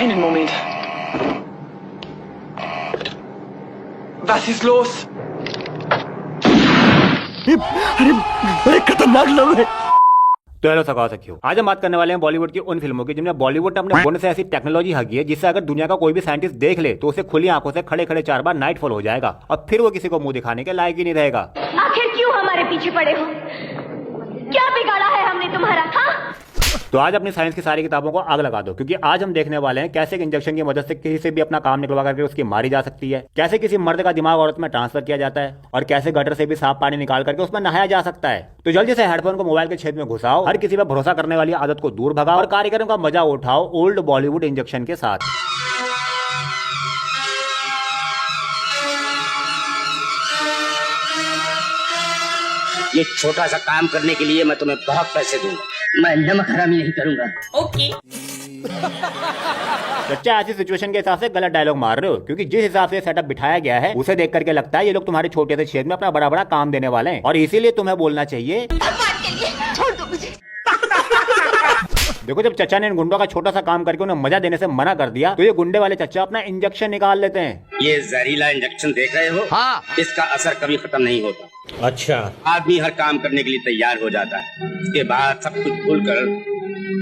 Einen Moment. Was ist los? अरे खतरनाक लोग हैं। तो हेलो सखियों, आज हम बात करने वाले हैं बॉलीवुड की उन फिल्मों की जिनमें बॉलीवुड ने अपने बोन से ऐसी टेक्नोलॉजी हगी है जिससे अगर दुनिया का कोई भी साइंटिस्ट देख ले तो उसे खुली आंखों से खड़े खड़े 4 बार नाइटफॉल हो जाएगा और फिर वो किसी को मुंह दिखाने के लायक ही नहीं रहेगा। आखिर क्यों हमारे पीछे पड़े हो? क्या बिगाड़ा है हमने तुम्हारा? हाँ? तो आज अपनी साइंस की सारी किताबों को आग लगा दो, क्योंकि आज हम देखने वाले हैं कैसे एक इंजेक्शन की मदद से किसी से भी अपना काम निकलवा करके उसकी मारी जा सकती है, कैसे किसी मर्द का दिमाग औरत में ट्रांसफर किया जाता है और कैसे गटर से भी साफ पानी निकाल करके उसमें नहाया जा सकता है। तो जल्दी से हेडफोन को मोबाइल के छेद में घुसाओ, हर किसी पर भरोसा करने वाली आदत को दूर भगाओ और कार्यक्रम का मजा उठाओ ओल्ड बॉलीवुड इंजेक्शन के साथ। ये छोटा सा काम करने के लिए मैं तुम्हें बहुत पैसे दूंगा। मैं नमक हरामी नहीं करूंगा। ओके। सच्चा ऐसी सिचुएशन के हिसाब से गलत डायलॉग मार रहे हो, क्योंकि जिस हिसाब से सेटअप बिठाया गया है उसे देख करके लगता है ये लोग तुम्हारे छोटे से छेद में अपना बड़ा बड़ा काम देने वाले हैं और इसीलिए तुम्हें बोलना चाहिए छोड़ दो मुझे। देखो, जब चचा ने इन गुंडों का छोटा सा काम करके उन्हें मजा देने से मना कर दिया तो ये गुंडे वाले चचा अपना इंजेक्शन निकाल लेते हैं। ये जहरीला इंजेक्शन देख रहे हो? हाँ। इसका असर कभी खत्म नहीं होता। अच्छा। आदमी हर काम करने के लिए तैयार हो जाता है, उसके बाद सब कुछ भूल कर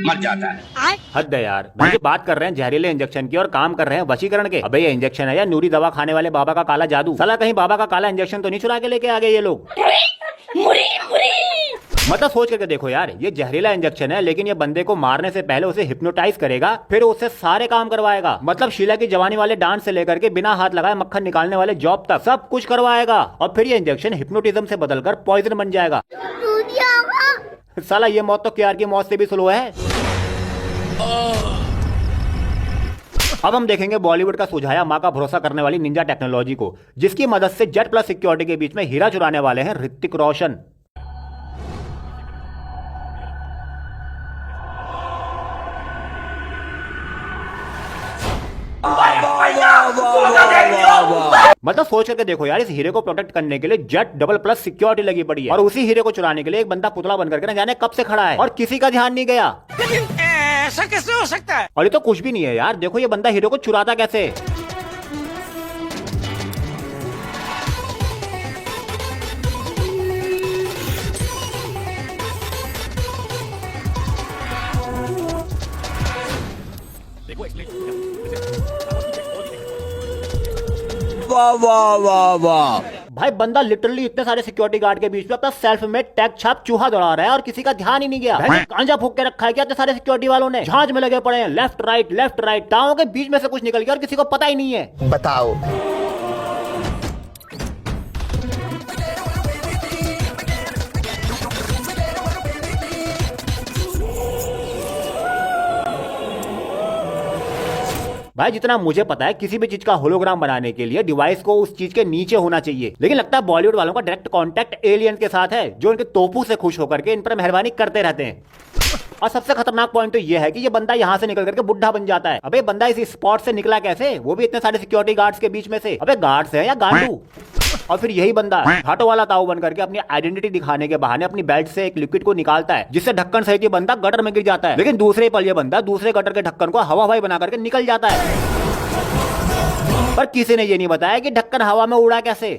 मर जाता है। हद है यार, भाई बात कर रहे हैं जहरीले इंजेक्शन की और काम कर रहे हैं वशीकरण के। अबे ये इंजेक्शन है या नूरी दवा खाने वाले बाबा का काला जादू? साला कहीं बाबा का काला इंजेक्शन तो नहीं चुरा के लेके आ गए ये लोग? मतलब सोच करके देखो यार, ये जहरीला इंजेक्शन है लेकिन ये बंदे को मारने से पहले उसे हिप्नोटाइज करेगा, फिर उससे सारे काम करवाएगा। मतलब शीला की जवानी वाले डांस से लेकर के बिना हाथ लगाए मक्खन निकालने वाले जॉब तक सब कुछ करवाएगा और फिर ये इंजेक्शन हिप्नोटिज्म से बदलकर पॉइजन बन जाएगा। साला ये मौत तो केआर की मौत से भी स्लो है। अब हम देखेंगे बॉलीवुड का सुझाया माँ का भरोसा करने वाली निंजा टेक्नोलॉजी को, जिसकी मदद से जेट प्लस सिक्योरिटी के बीच में हीरा चुराने वाले हैं ऋतिक रोशन। मतलब सोच करके देखो यार, इस हीरे को प्रोटेक्ट करने के लिए जेट डबल प्लस सिक्योरिटी लगी पड़ी है और उसी हीरे को चुराने के लिए एक बंदा पुतला बनकर के न जाने कब से खड़ा है और किसी का ध्यान नहीं गया। ऐसा कैसे हो सकता है? और ये तो कुछ भी नहीं है यार, देखो ये बंदा हीरे को चुराता कैसे। वाह वाह वाह वाह। भाई बंदा लिटरली इतने सारे सिक्योरिटी गार्ड के बीच में अपना सेल्फ मेड टैग छाप चूहा दौड़ा रहा है और किसी का ध्यान ही नहीं गया। भाई गांजा फूक के रखा है क्या इतने सारे सिक्योरिटी वालों ने? झांझ में लगे पड़े हैं, लेफ्ट राइट टाँगों के बीच में से कुछ निकल गया और किसी को पता ही नहीं है। बताओ। भाई जितना मुझे पता है किसी भी चीज का होलोग्राम बनाने के लिए डिवाइस को उस चीज के नीचे होना चाहिए, लेकिन लगता है बॉलीवुड वालों का डायरेक्ट कांटेक्ट एलियन के साथ है जो इनके तोपू से खुश होकर के इन पर मेहरबानी करते रहते हैं। और सबसे खतरनाक पॉइंट तो ये है कि ये बंदा यहाँ से निकल करके बुढ़ा बन जाता है। अबे बंदा इस स्पॉट से निकला कैसे, वो भी इतने सारे सिक्योरिटी गार्ड्स के बीच में से? अबे गार्ड्स है या गांडू? और फिर यही बंदा घाटों वाला ताऊ बन करके अपनी आइडेंटिटी दिखाने के बहाने अपनी बेल्ट से एक लिक्विड को निकालता है जिससे ढक्कन सहित ये बंदा गटर में गिर जाता है, लेकिन दूसरे पल ये बंदा दूसरे गटर के ढक्कन को हवा हवाई बना करके निकल जाता है। पर किसी ने ये नहीं बताया कि ढक्कन हवा में उड़ा कैसे।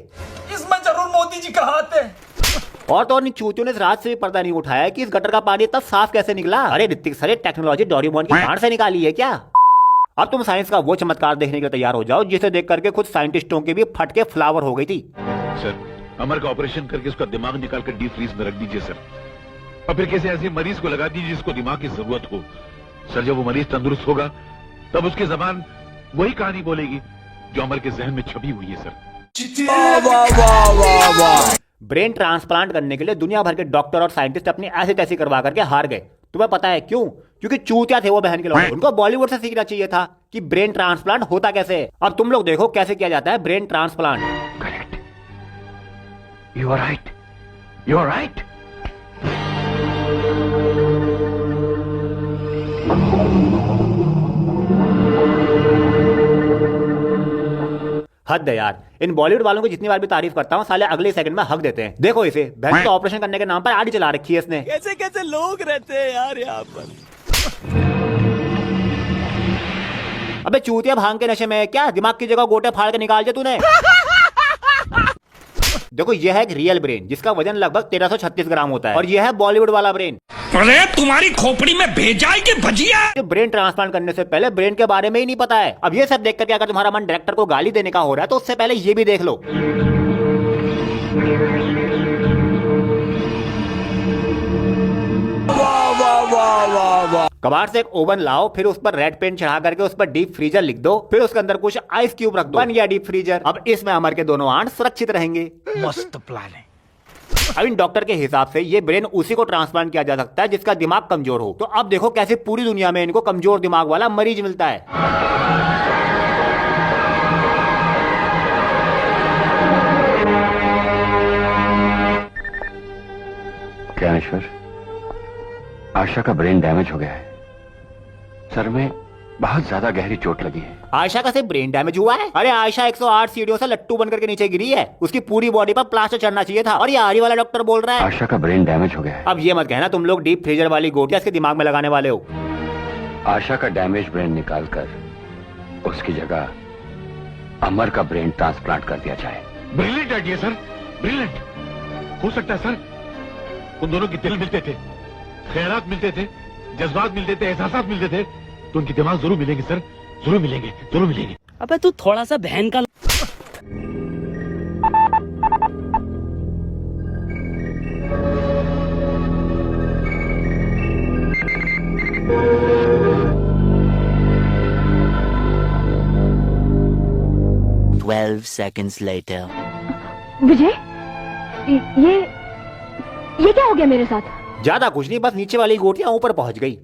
इसमें जरूर मोदी जी का हाथ है। और तो और चूतियों ने इस रात से भी पर्दा नहीं उठाया कि इस गटर का पानी इतना साफ कैसे निकला। अरे ऋतिक सर, टेक्नोलॉजी डोरेमोन की गांड से निकाली है क्या? अब तुम साइंस का वो चमत्कार देखने के लिए तैयार हो जाओ जिसे देख करके खुद साइंटिस्टों की भी फट के फ्लावर हो गई थी। सर, अमर का ऑपरेशन करके उसका दिमाग निकाल कर डीप फ्रीज में रख दीजिए सर, और फिर किसी ऐसे मरीज को लगा दीजिए जिसको दिमाग की जरूरत हो। सर, जब वो मरीज तंदुरुस्त होगा तब उसकी जबान वही कहानी बोलेगी जो अमर के जहन में छपी हुई है सर। वाह वाह वाह वाह वाह। ब्रेन ट्रांसप्लांट करने के लिए दुनिया भर के डॉक्टर और साइंटिस्ट अपनी ऐसी तैसी करवा करके हार गए। तुम्हें पता है क्यों? क्योंकि चूतिया थे वो बहन के लोग। उनको बॉलीवुड से सीखना चाहिए था कि ब्रेन ट्रांसप्लांट होता कैसे। अब तुम लोग देखो कैसे किया जाता है brain transplant. Correct, you are right, you are right. हद है यार, इन बॉलीवुड वालों की जितनी बार भी तारीफ करता हूँ साले अगले सेकंड में हक देते हैं। देखो इसे, बहन का ऑपरेशन करने के नाम पर आड़ी चला रखी है इसने। कैसे कैसे लोग रहते हैं यार यहाँ पर। अबे चूतिया भांग के नशे में है क्या? दिमाग की जगह गोटे फाड़ के निकाल दिया तूने। देखो यह है एक रियल ब्रेन जिसका वजन लगभग 1336 ग्राम होता है और यह है बॉलीवुड वाला ब्रेन। अरे तुम्हारी खोपड़ी में भेजा है कि भजिया? ब्रेन ट्रांसप्लांट करने से पहले ब्रेन के बारे में ही नहीं पता है। अब ये सब देख करके अगर तुम्हारा मन डायरेक्टर को गाली देने का हो रहा है तो उससे पहले ये भी देख लो। कबाड़ से एक ओवन लाओ, फिर उस पर रेड पेंट चढ़ा करके उस पर डीप फ्रीजर लिख दो, फिर उसके अंदर कुछ आइस क्यूब रख दो, बन गया डीप फ्रीजर। अब इसमें अमर के दोनों आंट सुरक्षित रहेंगे। मस्त प्लान है। अब इन डॉक्टर के हिसाब से ये ब्रेन उसी को ट्रांसप्लांट किया जा सकता है जिसका दिमाग कमजोर हो। तो अब देखो कैसे पूरी दुनिया में इनको कमजोर दिमाग वाला मरीज मिलता है। क्या ईश्वर, आशा का ब्रेन डैमेज हो गया है। सर में बहुत ज्यादा गहरी चोट लगी है। आयशा का सिर्फ ब्रेन डैमेज हुआ है? अरे आयशा 108 सीढ़ियों से लट्टू बनकर के नीचे गिरी है। उसकी पूरी बॉडी पर प्लास्टर चढ़ना चाहिए था और ये आरी वाला डॉक्टर बोल रहा है आशा का ब्रेन डैमेज हो गया है। अब ये मत कहना तुम लोग डीप फ्रीजर वाली गोटियां इसके दिमाग में लगाने वाले हो। आशा का डैमेज ब्रेन निकालकर उसकी जगह अमर का ब्रेन ट्रांसप्लांट कर दिया जाए। Brilliant idea sir, brilliant. हो सकता है सर उन दोनों के दिल मिलते थे, ख्यालात मिलते थे, जज्बात मिलते थे, एहसासात मिलते थे, तो उनके दिमाग जरूर मिलेंगे सर, जरूर मिलेंगे, जरूर मिलेंगे। अबे तू थोड़ा सा बहन का 12 seconds later. विजय, ये क्या हो गया मेरे साथ? ज्यादा कुछ नहीं, बस नीचे वाली गोटियां ऊपर पहुंच गई।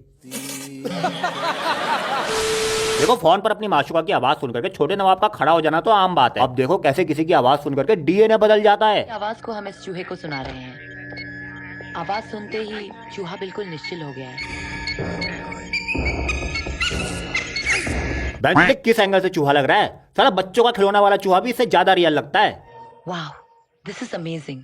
देखो फोन पर अपनी माशूका की आवाज सुन करके छोटे नवाब का खड़ा हो जाना तो आम बात है। अब देखो कैसे किसी की आवाज सुन करके डीएनए बदल जाता है। आवाज को हम इस चूहे को सुना रहे हैं। आवाज सुनते ही चूहा बिल्कुल निश्चल हो गया है। किस एंगल से चूहा लग रहा है? सारा बच्चों का खिलौना वाला चूहा भी इससे ज्यादा रियल लगता है। वाह, दिस इज अमेजिंग।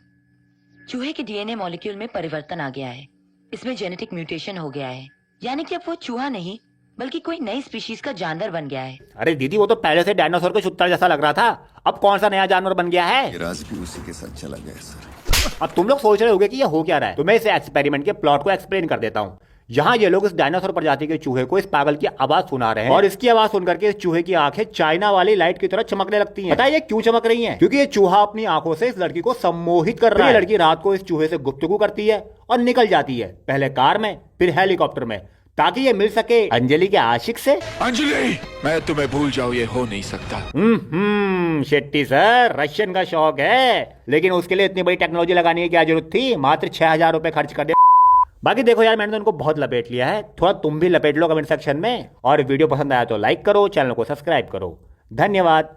चूहे के डीएनए मॉलिक्यूल में परिवर्तन आ गया है। इसमें जेनेटिक म्यूटेशन हो गया है, यानी कि अब वो चूहा नहीं बल्कि कोई नई स्पीशीज का जानवर बन गया है। अरे दीदी, वो तो पहले से डायनासोर के छुत्तर जैसा लग रहा था। अब कौन सा नया जानवर बन गया है? राज भी उसी के साथ चला गया सर। अब तुम लोग सोच रहे होगे कि ये हो क्या रहा है, तो मैं इस एक्सपेरिमेंट के प्लॉट को एक्सप्लेन कर देता हूँ। यहाँ ये लोग इस डायनासोर प्रजाति के चूहे को इस पागल की आवाज सुना रहे हैं और इसकी आवाज सुनकर के इस चूहे की आंखें चाइना वाली लाइट की तरह चमकने लगती हैं। पता है ये क्यों चमक रही हैं? क्योंकि ये चूहा अपनी आंखों से इस लड़की को सम्मोहित कर रहा है। लड़की रात को इस चूहे से गुफ्तगू करती है और निकल जाती है, पहले कार में फिर हेलीकॉप्टर में, ताकि ये मिल सके अंजलि के आशिक से। अंजलि, मैं तुम्हें भूल जाऊं, ये हो नहीं सकता। शेट्टी सर, रशियन का शौक है, लेकिन उसके लिए इतनी बड़ी टेक्नोलॉजी लगाने की क्या जरूरत थी? मात्र 6000 रुपए खर्च कर दे। बाकी देखो यार, मैंने तो उनको बहुत लपेट लिया है, थोड़ा तुम भी लपेट लो कमेंट सेक्शन में। और वीडियो पसंद आया तो लाइक करो, चैनल को सब्सक्राइब करो। धन्यवाद।